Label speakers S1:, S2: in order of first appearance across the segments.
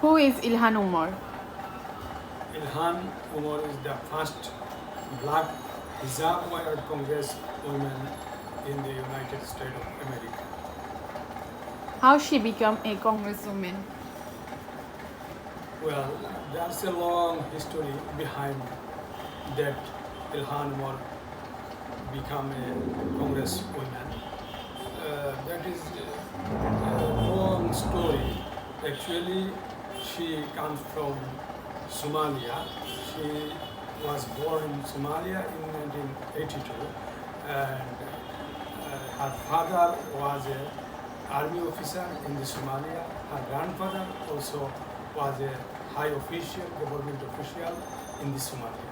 S1: Who is Ilhan Omar?
S2: Ilhan Omar is the first black hijab-wearing Congress woman in the United States of America.
S1: How she become a congresswoman?
S2: Well, there's a long history behind that Ilhan Omar become a congresswoman. That is a long story. Actually, she comes from Somalia. She was born in Somalia in 1982, and her father was an army officer in the Somalia. Her grandfather also was a high official, government official in the Somalia.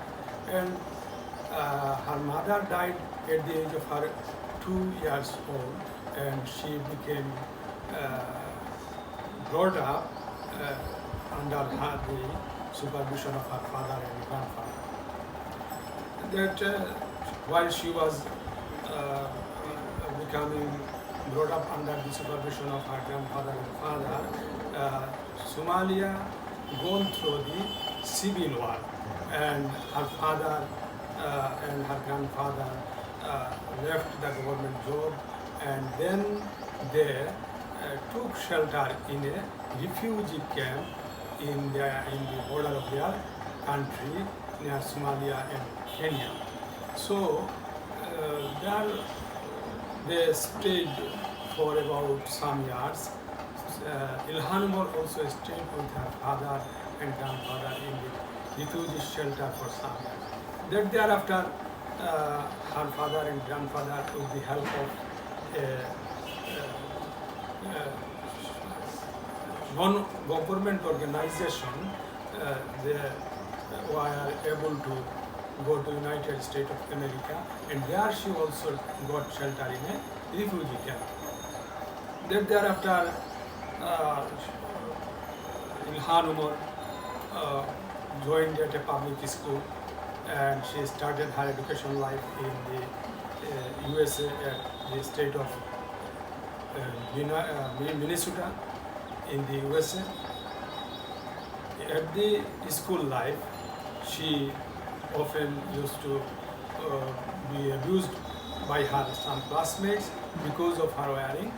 S2: And her mother died at the age of her 2 years old, and she became brought up under the supervision of her father and grandfather. That while she was becoming brought up under the supervision of her grandfather and father, Somalia gone through the civil war, and her father and her grandfather left the government job, and then they took shelter in a refugee camp in the border of their country near Somalia and Kenya. So there they stayed for about some years. Ilhan Omar also stayed with her father and grandfather in the refugee shelter for some years. Then thereafter, her father and grandfather, with the help of non-government organization, they were able to go to United States of America, and there she also got shelter in a refugee camp. Then thereafter, Ilhan Omar joined at a public school, and she started her education life in the USA at the state of Minnesota in the USA. At the school life, she often used to be abused by her some classmates because of her wearing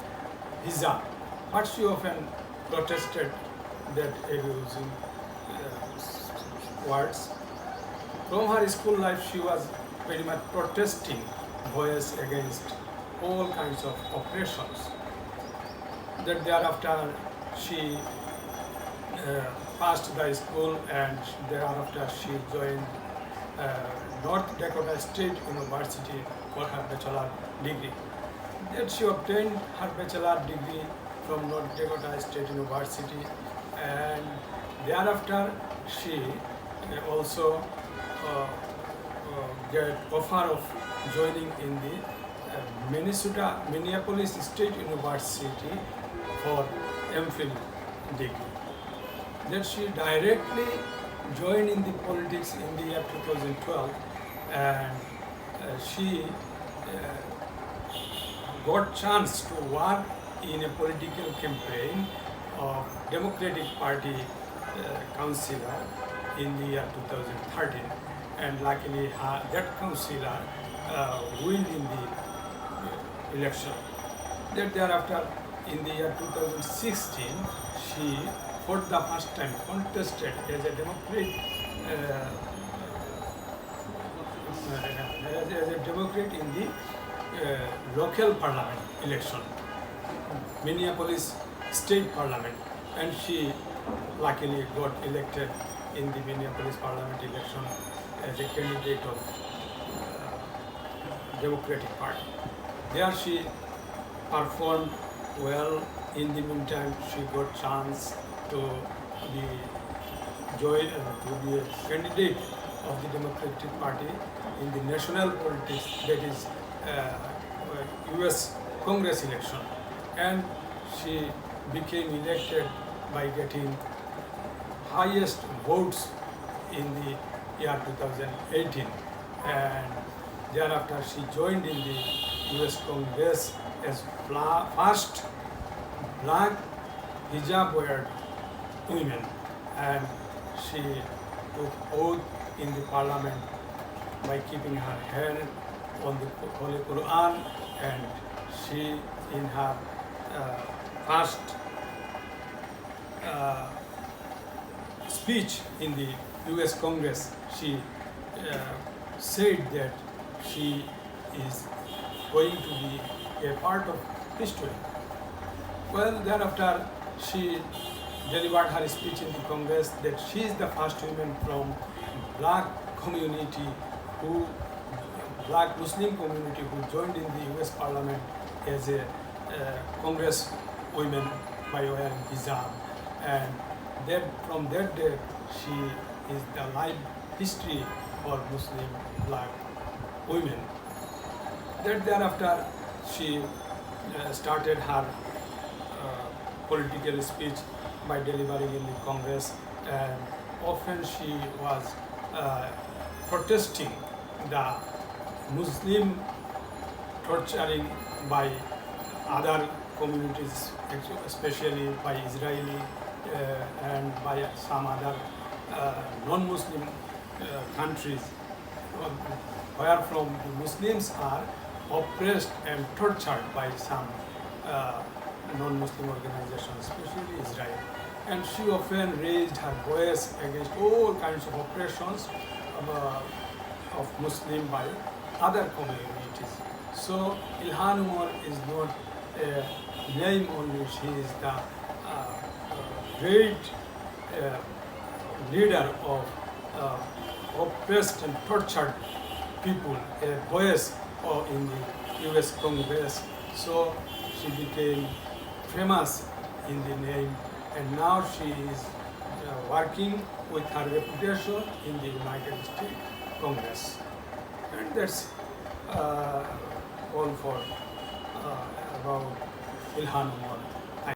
S2: hijab. But she often protested that abusing words. From her school life, she was very much protesting voice against all kinds of oppressions. That thereafter she passed the school, and thereafter she joined North Dakota State University for her bachelor degree. Then she obtained her bachelor degree from North Dakota State University, and thereafter she also get offer of joining in the Minneapolis State University for MPhil degree. Then she directly joined in the politics in the year 2012, and she got chance to work in a political campaign of Democratic Party councillor in the year 2013, and luckily that councillor won in the election. Then thereafter, in the year 2016, she for the first time contested as a Democrat in the local parliament election, Minneapolis State Parliament, and she luckily got elected in the Minneapolis Parliament election as a candidate of Democratic Party. There she performed well. In the meantime, she got chance to be a candidate of the Democratic Party in the national politics, that is US Congress election, and she became elected by getting highest votes in the year 2018, and thereafter she joined in the US Congress as first black hijab wearing women, and she took oath in the parliament by keeping her hand on the Holy Quran, and she, in her first speech in the US Congress, she said that she is going to be a part of history. Well, thereafter, she delivered her speech in the Congress that she is the first woman from black community black Muslim community who joined in the US Parliament as a Congress woman by wearing hijab. And then from that day, she is the life history for Muslim black women. Thereafter, she started her political speech by delivering in the Congress, and often she was protesting the Muslim torturing by other communities, especially by Israeli and by some other non-Muslim countries, where from the Muslims are oppressed and tortured by some non-Muslim organizations, especially Israel. And she often raised her voice against all kinds of oppressions of Muslim by other communities. So Ilhan Omar is not a name only, she is the great leader of oppressed and tortured people, a voice in the US Congress. So she became famous in the name, and now she is working with her reputation in the United States Congress. And that's all for about Ilhan Omar.